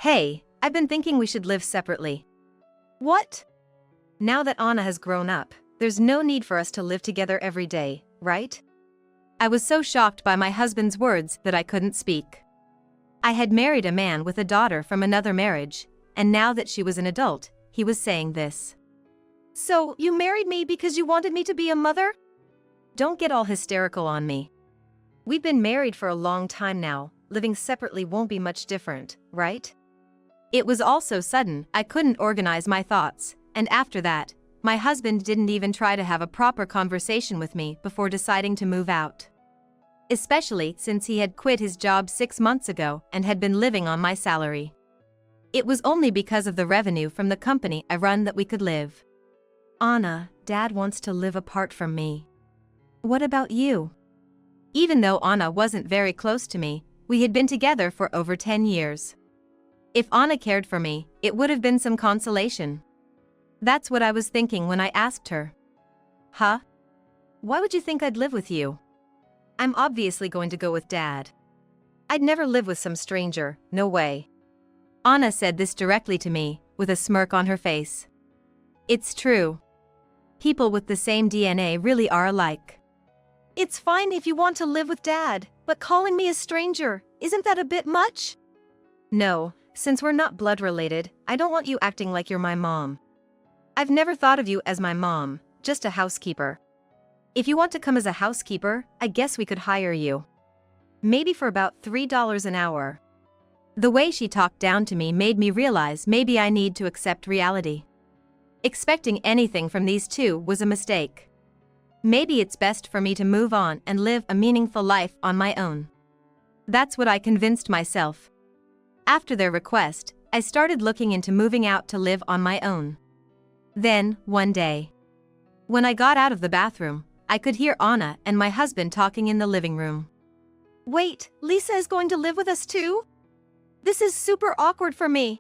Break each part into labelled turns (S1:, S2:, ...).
S1: Hey, I've been thinking we should live separately.
S2: What?
S1: Now that Anna has grown up, there's no need for us to live together every day, right? I was so shocked by my husband's words that I couldn't speak. I had married a man with a daughter from another marriage, and now that she was an adult, he was saying this.
S2: So, you married me because you wanted me to be a mother?
S1: Don't get all hysterical on me. We've been married for a long time now, living separately won't be much different, right? It was all so sudden, I couldn't organize my thoughts, and after that, my husband didn't even try to have a proper conversation with me before deciding to move out. Especially since he had quit his job 6 months ago and had been living on my salary. It was only because of the revenue from the company I run that we could live. Anna, Dad wants to live apart from me. What about you? Even though Anna wasn't very close to me, we had been together for over 10 years. If Anna cared for me, it would have been some consolation. That's what I was thinking when I asked her. Huh? Why would you think I'd live with you? I'm obviously going to go with Dad. I'd never live with some stranger, no way. Anna said this directly to me, with a smirk on her face. It's true. People with the same DNA really are alike.
S2: It's fine if you want to live with Dad, but calling me a stranger, isn't that a bit much?
S1: No, since we're not blood related, I don't want you acting like you're my mom. I've never thought of you as my mom, just a housekeeper. If you want to come as a housekeeper, I guess we could hire you. Maybe for about $3 an hour. The way she talked down to me made me realize maybe I need to accept reality. Expecting anything from these two was a mistake. Maybe it's best for me to move on and live a meaningful life on my own. That's what I convinced myself. After their request, I started looking into moving out to live on my own. Then, one day, when I got out of the bathroom, I could hear Anna and my husband talking in the living room.
S2: Wait, Lisa is going to live with us too? This is super awkward for me.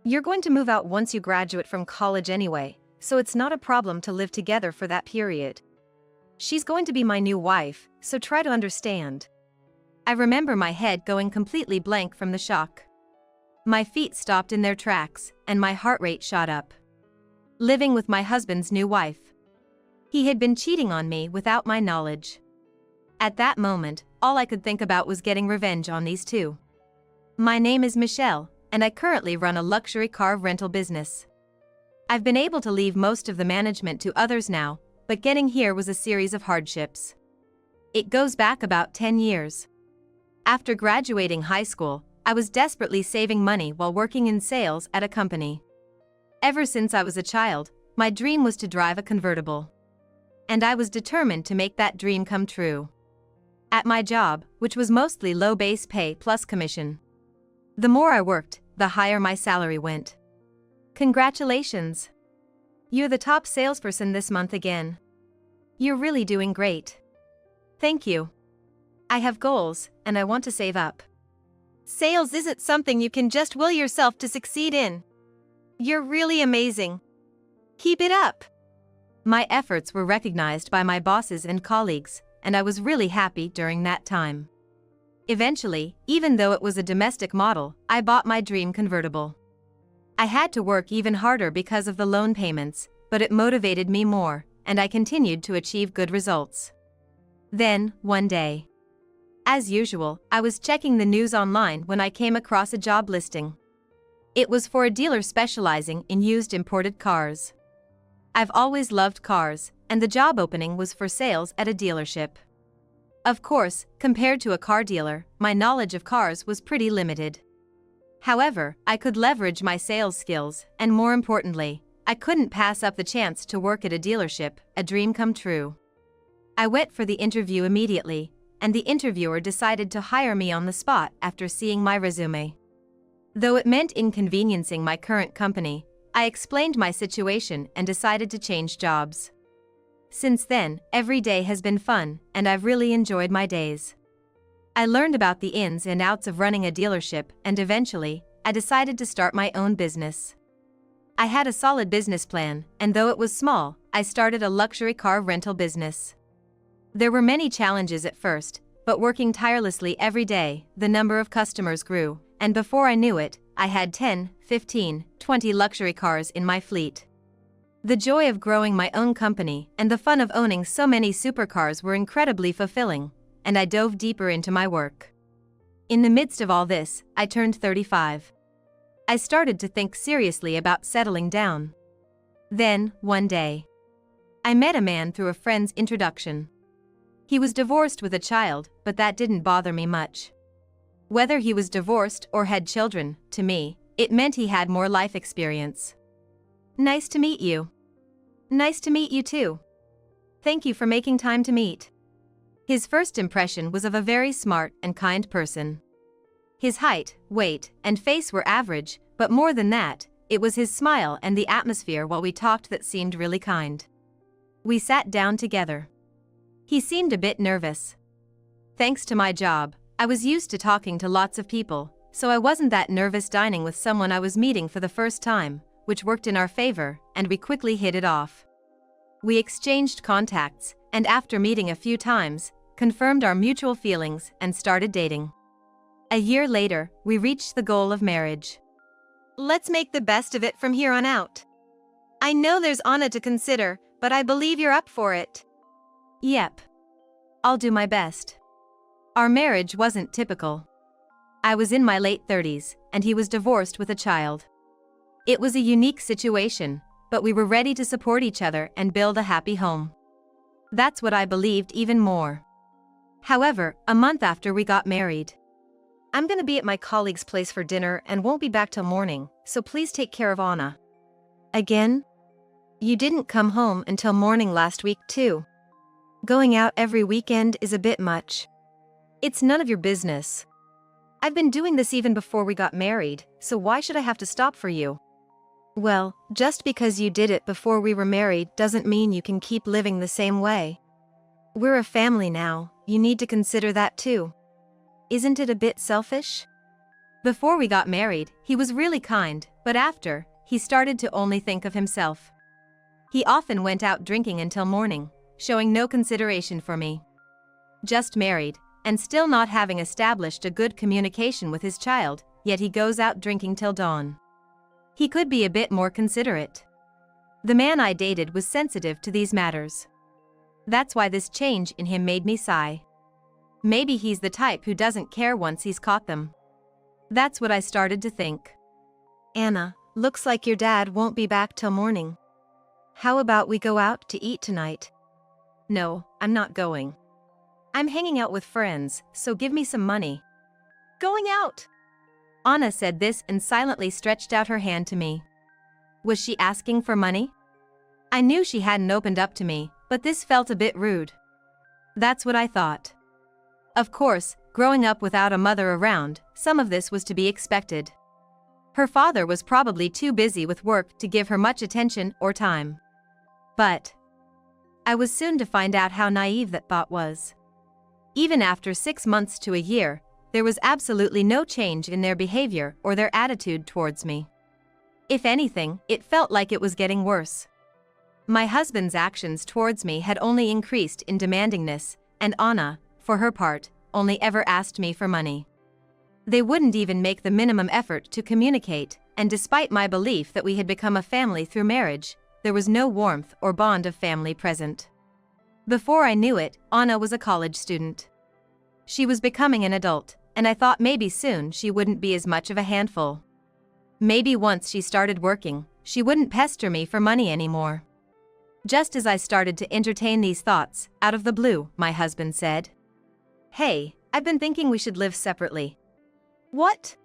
S1: You're going to move out once you graduate from college anyway, so it's not a problem to live together for that period. She's going to be my new wife, so try to understand. I remember my head going completely blank from the shock. My feet stopped in their tracks, and my heart rate shot up. Living with my husband's new wife. He had been cheating on me without my knowledge. At that moment, all I could think about was getting revenge on these two. My name is Michelle, and I currently run a luxury car rental business. I've been able to leave most of the management to others now, but getting here was a series of hardships. It goes back about 10 years. After graduating high school, I was desperately saving money while working in sales at a company. Ever since I was a child, my dream was to drive a convertible. And I was determined to make that dream come true. At my job, which was mostly low base pay plus commission. The more I worked, the higher my salary went. Congratulations! You're the top salesperson this month again. You're really doing great. Thank you. I have goals, and I want to save up.
S2: Sales isn't something you can just will yourself to succeed in. You're really amazing. Keep it up.
S1: My efforts were recognized by my bosses and colleagues, and I was really happy during that time. Eventually, even though it was a domestic model, I bought my dream convertible. I had to work even harder because of the loan payments, but it motivated me more, and I continued to achieve good results. Then, one day, as usual, I was checking the news online when I came across a job listing. It was for a dealer specializing in used imported cars. I've always loved cars, and the job opening was for sales at a dealership. Of course, compared to a car dealer, my knowledge of cars was pretty limited. However, I could leverage my sales skills, and more importantly, I couldn't pass up the chance to work at a dealership, a dream come true. I went for the interview immediately, and the interviewer decided to hire me on the spot after seeing my resume. Though it meant inconveniencing my current company, I explained my situation and decided to change jobs. Since then, every day has been fun, and I've really enjoyed my days. I learned about the ins and outs of running a dealership, and eventually, I decided to start my own business. I had a solid business plan, and though it was small, I started a luxury car rental business. There were many challenges at first, but working tirelessly every day, the number of customers grew, and before I knew it, I had 10, 15, 20 luxury cars in my fleet. The joy of growing my own company and the fun of owning so many supercars were incredibly fulfilling, and I dove deeper into my work. In the midst of all this, I turned 35. I started to think seriously about settling down. Then, one day, I met a man through a friend's introduction. He was divorced with a child, but that didn't bother me much. Whether he was divorced or had children, to me, it meant he had more life experience. Nice to meet you. Nice to meet you too. Thank you for making time to meet. His first impression was of a very smart and kind person. His height, weight, and face were average, but more than that, it was his smile and the atmosphere while we talked that seemed really kind. We sat down together. He seemed a bit nervous. Thanks to my job, I was used to talking to lots of people, so I wasn't that nervous dining with someone I was meeting for the first time, which worked in our favor, and we quickly hit it off. We exchanged contacts, and after meeting a few times, confirmed our mutual feelings and started dating. A year later, we reached the goal of marriage.
S2: Let's make the best of it from here on out. I know there's Anna to consider, but I believe you're up for it.
S1: Yep. I'll do my best. Our marriage wasn't typical. I was in my late 30s, and he was divorced with a child. It was a unique situation, but we were ready to support each other and build a happy home. That's what I believed even more. However, a month after we got married,
S2: I'm gonna be at my colleague's place for dinner and won't be back till morning, so please take care of Anna.
S1: Again?
S2: You didn't come home until morning last week too. Going out every weekend is a bit much. It's none of your business. I've been doing this even before we got married, so why should I have to stop for you? Well, just because you did it before we were married doesn't mean you can keep living the same way. We're a family now, you need to consider that too. Isn't it a bit selfish?
S1: Before we got married, he was really kind, but after, he started to only think of himself. He often went out drinking until morning, showing no consideration for me. Just married, and still not having established a good communication with his child, yet he goes out drinking till dawn. He could be a bit more considerate. The man I dated was sensitive to these matters. That's why this change in him made me sigh. Maybe he's the type who doesn't care once he's caught them. That's what I started to think.
S2: Anna, looks like your dad won't be back till morning. How about we go out to eat tonight?
S1: No, I'm not going. I'm hanging out with friends, so give me some money.
S2: Going out!
S1: Anna said this and silently stretched out her hand to me. Was she asking for money? I knew she hadn't opened up to me, but this felt a bit rude. That's what I thought. Of course, growing up without a mother around, some of this was to be expected. Her father was probably too busy with work to give her much attention or time. But I was soon to find out how naive that thought was. Even after 6 months to a year, there was absolutely no change in their behavior or their attitude towards me. If anything, it felt like it was getting worse. My husband's actions towards me had only increased in demandingness, and Anna, for her part, only ever asked me for money. They wouldn't even make the minimum effort to communicate, and despite my belief that we had become a family through marriage, there was no warmth or bond of family present. Before I knew it, Anna was a college student. She was becoming an adult, and I thought maybe soon she wouldn't be as much of a handful. Maybe once she started working, she wouldn't pester me for money anymore. Just as I started to entertain these thoughts, out of the blue, my husband said, "Hey, I've been thinking we should live separately."
S2: What?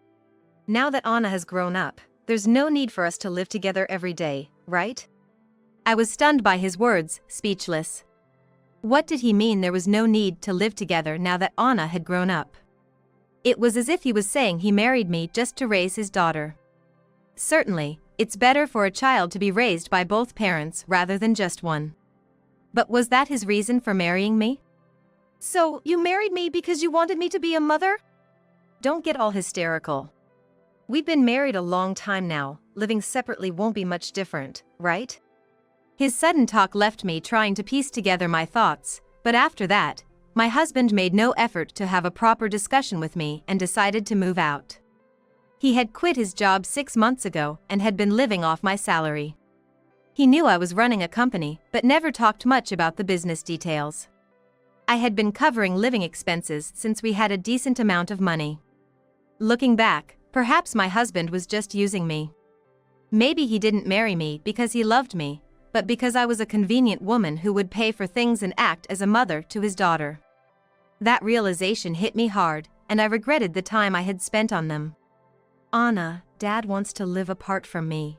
S2: Now that Anna has grown up, there's no need for us to live together every day, right?
S1: I was stunned by his words, speechless. What did he mean there was no need to live together now that Anna had grown up? It was as if he was saying he married me just to raise his daughter. Certainly, it's better for a child to be raised by both parents rather than just one. But was that his reason for marrying me?
S2: So, you married me because you wanted me to be a mother?
S1: Don't get all hysterical.
S2: We've been married a long time now, living separately won't be much different, right?
S1: His sudden talk left me trying to piece together my thoughts, but after that, my husband made no effort to have a proper discussion with me and decided to move out. He had quit his job 6 months ago and had been living off my salary. He knew I was running a company but never talked much about the business details. I had been covering living expenses since we had a decent amount of money. Looking back, perhaps my husband was just using me. Maybe he didn't marry me because he loved me, but because I was a convenient woman who would pay for things and act as a mother to his daughter. That realization hit me hard, and I regretted the time I had spent on them. Anna, Dad wants to live apart from me.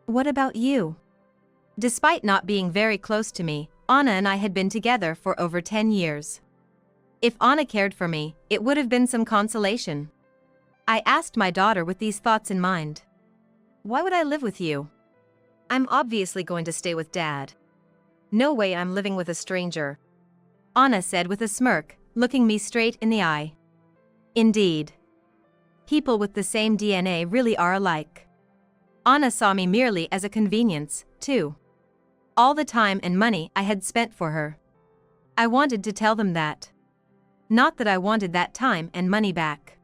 S1: What about you? Despite not being very close to me, Anna and I had been together for over 10 years. If Anna cared for me, it would have been some consolation. I asked my daughter with these thoughts in mind. Why would I live with you? I'm obviously going to stay with Dad. No way I'm living with a stranger. Anna said with a smirk, looking me straight in the eye. Indeed. People with the same DNA really are alike. Anna saw me merely as a convenience, too. All the time and money I had spent for her. I wanted to tell them that. Not that I wanted that time and money back.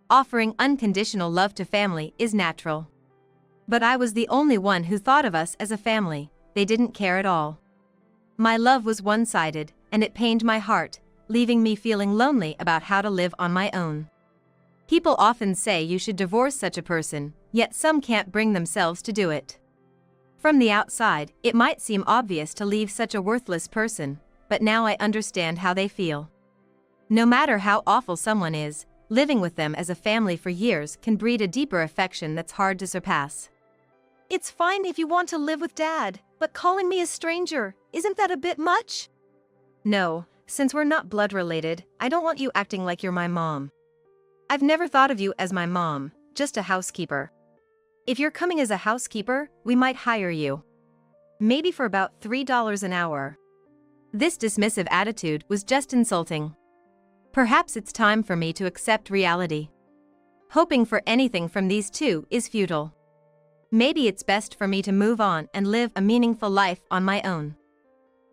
S1: Offering unconditional love to family is natural. But I was the only one who thought of us as a family. They didn't care at all. My love was one-sided, and it pained my heart, leaving me feeling lonely about how to live on my own. People often say you should divorce such a person, yet some can't bring themselves to do it. From the outside, it might seem obvious to leave such a worthless person, but now I understand how they feel. No matter how awful someone is, living with them as a family for years can breed a deeper affection that's hard to surpass. It's fine if you want to live with Dad, but calling me a stranger, isn't that a bit much? No, since we're not blood related, I don't want you acting like you're my mom. I've never thought of you as my mom, just a housekeeper. If you're coming as a housekeeper, we might hire you. Maybe for about $3 an hour. This dismissive attitude was just insulting. Perhaps it's time for me to accept reality. Hoping for anything from these two is futile. Maybe it's best for me to move on and live a meaningful life on my own.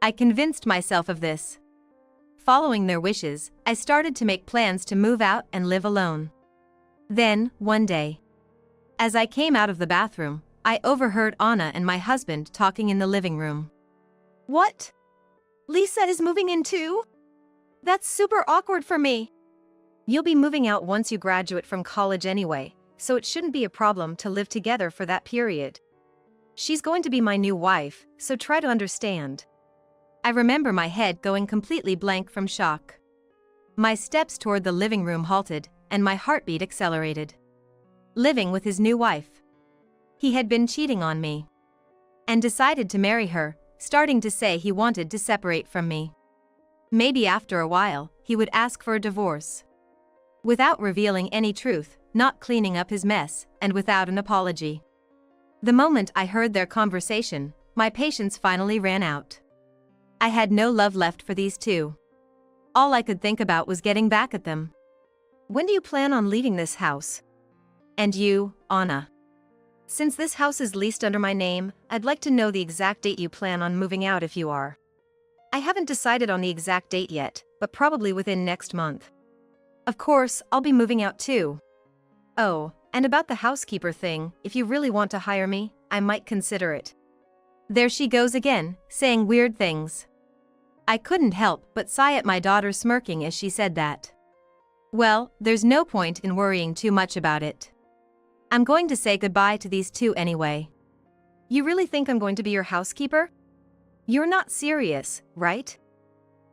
S1: I convinced myself of this. Following their wishes, I started to make plans to move out and live alone. Then, one day, as I came out of the bathroom, I overheard Anna and my husband talking in the living room. What? Lisa is moving in too? That's super awkward for me. You'll be moving out once you graduate from college anyway, so it shouldn't be a problem to live together for that period. She's going to be my new wife, so try to understand. I remember my head going completely blank from shock. My steps toward the living room halted, and my heartbeat accelerated. Living with his new wife. He had been cheating on me. And decided to marry her, starting to say he wanted to separate from me. Maybe after a while, he would ask for a divorce. Without revealing any truth, not cleaning up his mess, and without an apology. The moment I heard their conversation, my patience finally ran out. I had no love left for these two. All I could think about was getting back at them. When do you plan on leaving this house? And you, Anna. Since this house is leased under my name, I'd like to know the exact date you plan on moving out if you are. I haven't decided on the exact date yet, but probably within next month. Of course, I'll be moving out too. Oh, and about the housekeeper thing, if you really want to hire me, I might consider it. There she goes again, saying weird things. I couldn't help but sigh at my daughter smirking as she said that. Well, there's no point in worrying too much about it. I'm going to say goodbye to these two anyway. You really think I'm going to be your housekeeper? You're not serious, right?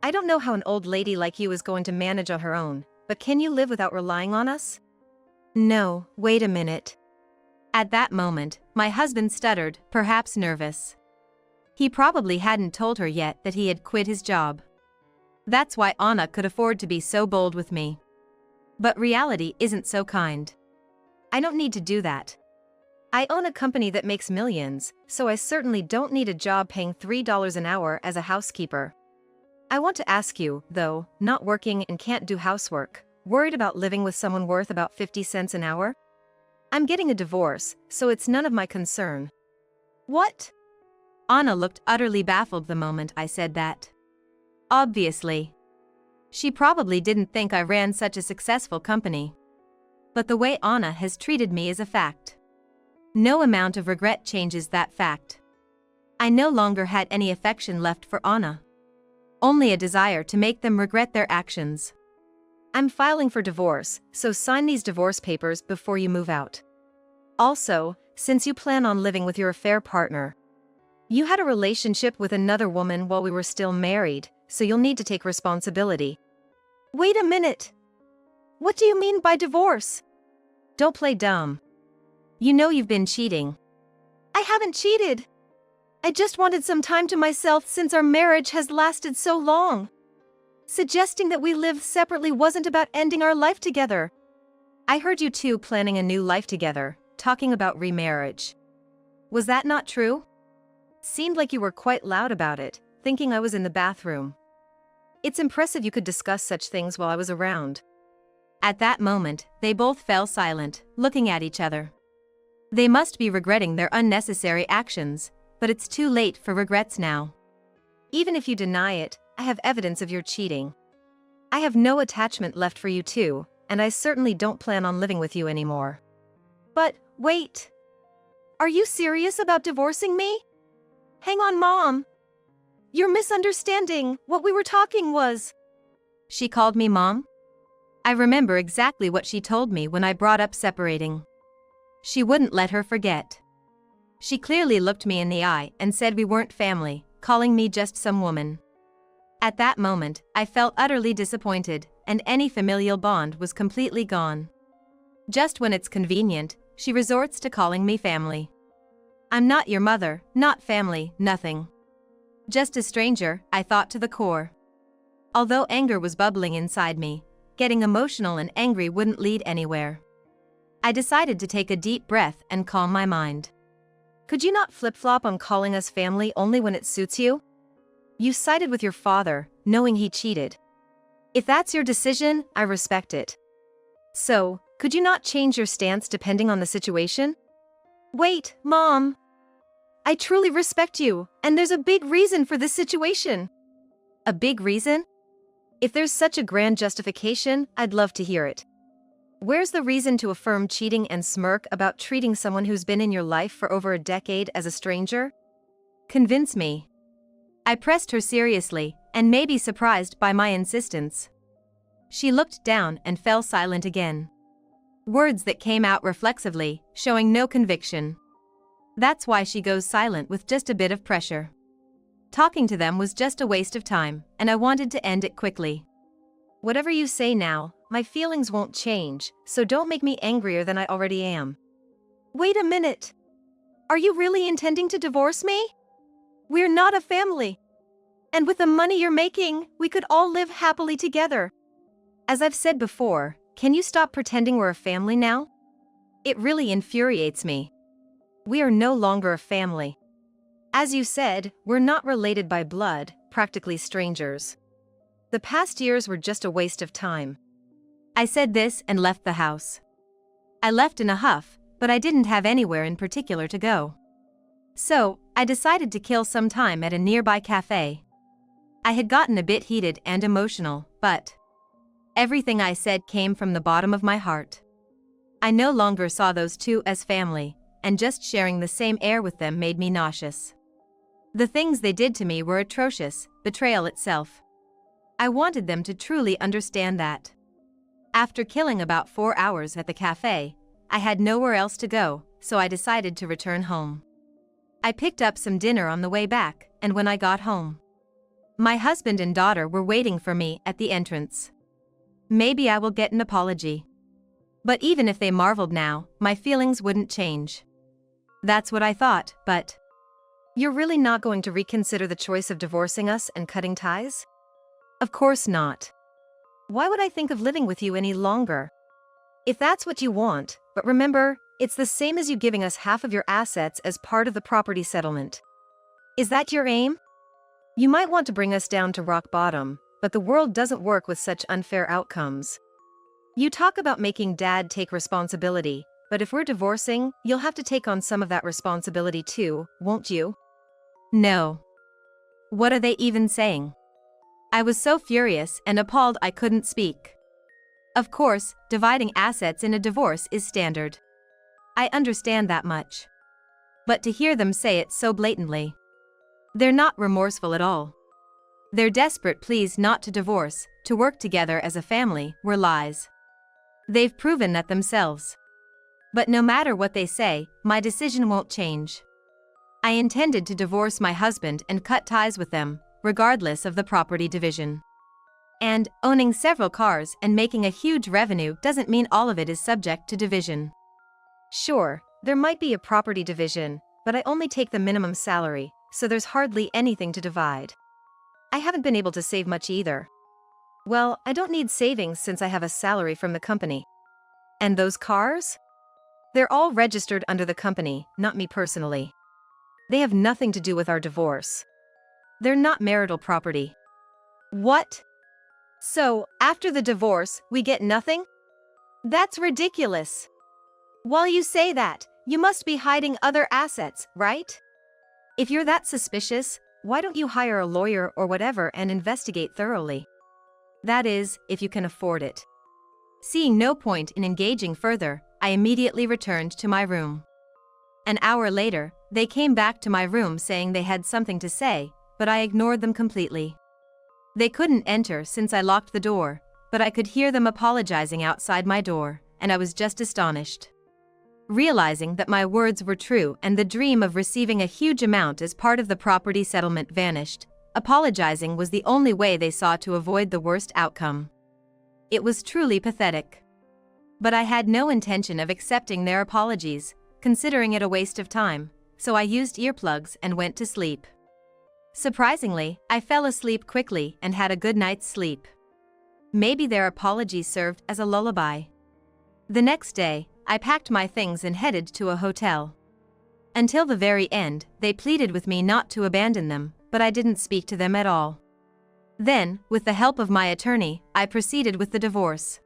S1: I don't know how an old lady like you is going to manage on her own, but can you live without relying on us? No, wait a minute. At that moment, my husband stuttered, perhaps nervous. He probably hadn't told her yet that he had quit his job. That's why Anna could afford to be so bold with me. But reality isn't so kind. I don't need to do that. I own a company that makes millions, so I certainly don't need a job paying $3 an hour as a housekeeper. I want to ask you, though, not working and can't do housework, worried about living with someone worth about 50 cents an hour? I'm getting a divorce, so it's none of my concern. What? Anna looked utterly baffled the moment I said that. Obviously. She probably didn't think I ran such a successful company. But the way Anna has treated me is a fact. No amount of regret changes that fact. I no longer had any affection left for Anna. Only a desire to make them regret their actions.
S2: I'm filing for divorce, so sign these divorce papers before you move out. Also, since you plan on living with your affair partner, you had a relationship with another woman while we were still married, so you'll need to take responsibility.
S1: Wait a minute. What do you mean by divorce?
S2: Don't play dumb.
S1: You know you've been cheating.
S2: I haven't cheated. I just wanted some time to myself since our marriage has lasted so long. Suggesting that we live separately wasn't about ending our life together.
S1: I heard you two planning a new life together, talking about remarriage. Was that not true?
S2: Seemed like you were quite loud about it, thinking I was in the bathroom. It's impressive you could discuss such things while I was around.
S1: At that moment, they both fell silent, looking at each other. They must be regretting their unnecessary actions, but it's too late for regrets now.
S2: Even if you deny it, I have evidence of your cheating. I have no attachment left for you two, and I certainly don't plan on living with you anymore.
S1: But, wait. Are you serious about divorcing me? Hang on, Mom. You're misunderstanding. What we were talking was... She called me Mom? I remember exactly what she told me when I brought up separating. She wouldn't let her forget. She clearly looked me in the eye and said we weren't family, calling me just some woman. At that moment, I felt utterly disappointed, and any familial bond was completely gone. Just when it's convenient, she resorts to calling me family. I'm not your mother, not family, nothing. Just a stranger, I thought to the core. Although anger was bubbling inside me, getting emotional and angry wouldn't lead anywhere. I decided to take a deep breath and calm my mind.
S2: Could you not flip-flop on calling us family only when it suits you? You sided with your father, knowing he cheated. If that's your decision, I respect it. So, could you not change your stance depending on the situation?
S1: Wait, Mom. I truly respect you, and there's a big reason for this situation.
S2: A big reason? If there's such a grand justification, I'd love to hear it. Where's the reason to affirm cheating and smirk about treating someone who's been in your life for over a decade as a stranger?
S1: Convince me. I pressed her seriously, and may be surprised by my insistence. She looked down and fell silent again. Words that came out reflexively, showing no conviction. That's why she goes silent with just a bit of pressure. Talking to them was just a waste of time, and I wanted to end it quickly.
S2: Whatever you say now, my feelings won't change, so don't make me angrier than I already am.
S1: Wait a minute. Are you really intending to divorce me? We're not a family. And with the money you're making, we could all live happily together.
S2: As I've said before, can you stop pretending we're a family now? It really infuriates me. We are no longer a family. As you said, we're not related by blood, practically strangers. The past years were just a waste of time.
S1: I said this and left the house. I left in a huff, but I didn't have anywhere in particular to go. So, I decided to kill some time at a nearby cafe. I had gotten a bit heated and emotional, but everything I said came from the bottom of my heart. I no longer saw those two as family, and just sharing the same air with them made me nauseous. The things they did to me were atrocious, betrayal itself. I wanted them to truly understand that. After killing about 4 hours at the cafe, I had nowhere else to go, so I decided to return home. I picked up some dinner on the way back, and when I got home, my husband and daughter were waiting for me at the entrance. Maybe I will get an apology. But even if they marveled now, my feelings wouldn't change. That's what I thought, but...
S2: You're really not going to reconsider the choice of divorcing us and cutting ties?
S1: Of course not.
S2: Why would I think of living with you any longer? If that's what you want, but remember, it's the same as you giving us half of your assets as part of the property settlement. Is that your aim? You might want to bring us down to rock bottom, but the world doesn't work with such unfair outcomes. You talk about making Dad take responsibility, but if we're divorcing, you'll have to take on some of that responsibility too, won't you?
S1: No. What are they even saying? I was so furious and appalled I couldn't speak. Of course, dividing assets in a divorce is standard. I understand that much. But to hear them say it so blatantly. They're not remorseful at all. Their desperate pleas not to divorce, to work together as a family, were lies. They've proven that themselves. But no matter what they say, my decision won't change. I intended to divorce my husband and cut ties with them, regardless of the property division. And owning several cars and making a huge revenue doesn't mean all of it is subject to division.
S2: Sure, there might be a property division, but I only take the minimum salary, so there's hardly anything to divide. I haven't been able to save much either. Well, I don't need savings since I have a salary from the company. And those cars? They're all registered under the company, not me personally. They have nothing to do with our divorce. They're not marital property. What? So, after the divorce, we get nothing? That's ridiculous. While you say that, you must be hiding other assets, right? If you're that suspicious, why don't you hire a lawyer or whatever and investigate thoroughly? That is, if you can afford it. Seeing no point in engaging further, I immediately returned to my room. An hour later, they came back to my room saying they had something to say, but I ignored them completely. They couldn't enter since I locked the door, but I could hear them apologizing outside my door, and I was just astonished. Realizing that my words were true and the dream of receiving a huge amount as part of the property settlement vanished, apologizing was the only way they saw to avoid the worst outcome. It was truly pathetic. But I had no intention of accepting their apologies, considering it a waste of time, so I used earplugs and went to sleep. Surprisingly, I fell asleep quickly and had a good night's sleep. Maybe their apology served as a lullaby. The next day, I packed my things and headed to a hotel. Until the very end, they pleaded with me not to abandon them, but I didn't speak to them at all. Then, with the help of my attorney, I proceeded with the divorce.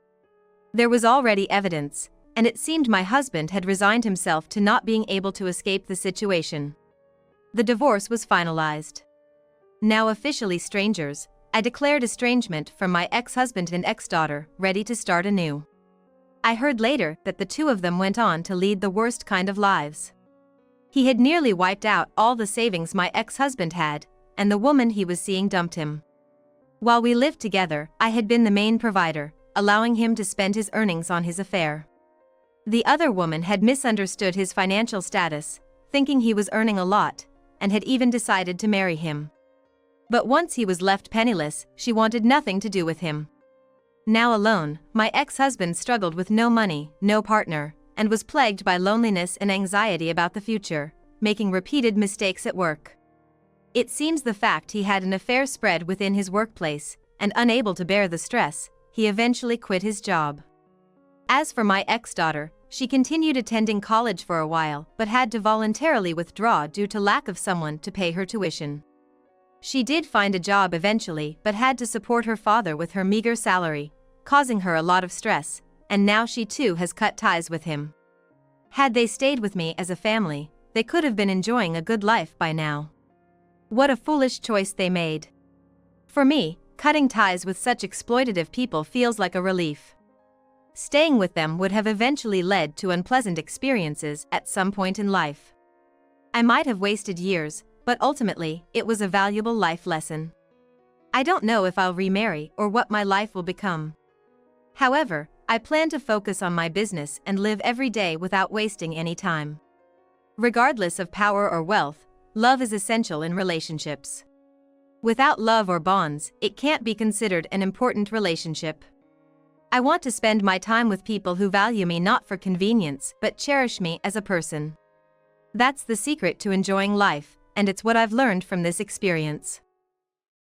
S2: There was already evidence, and it seemed my husband had resigned himself to not being able to escape the situation. The divorce was finalized. Now officially strangers, I declared estrangement from my ex-husband and ex-daughter, ready to start anew. I heard later that the two of them went on to lead the worst kind of lives. He had nearly wiped out all the savings my ex-husband had, and the woman he was seeing dumped him. While we lived together, I had been the main provider, allowing him to spend his earnings on his affair. The other woman had misunderstood his financial status, thinking he was earning a lot, and had even decided to marry him. But once he was left penniless, she wanted nothing to do with him. Now alone, my ex-husband struggled with no money, no partner, and was plagued by loneliness and anxiety about the future, making repeated mistakes at work. It seems the fact he had an affair spread within his workplace, and unable to bear the stress, he eventually quit his job. As for my ex-daughter, she continued attending college for a while but had to voluntarily withdraw due to lack of someone to pay her tuition. She did find a job eventually but had to support her father with her meager salary, causing her a lot of stress, and now she too has cut ties with him. Had they stayed with me as a family, they could have been enjoying a good life by now. What a foolish choice they made. For me, cutting ties with such exploitative people feels like a relief. Staying with them would have eventually led to unpleasant experiences at some point in life. I might have wasted years, but ultimately, it was a valuable life lesson. I don't know if I'll remarry or what my life will become. However, I plan to focus on my business and live every day without wasting any time. Regardless of power or wealth, love is essential in relationships. Without love or bonds, it can't be considered an important relationship. I want to spend my time with people who value me not for convenience but cherish me as a person. That's the secret to enjoying life, and it's what I've learned from this experience.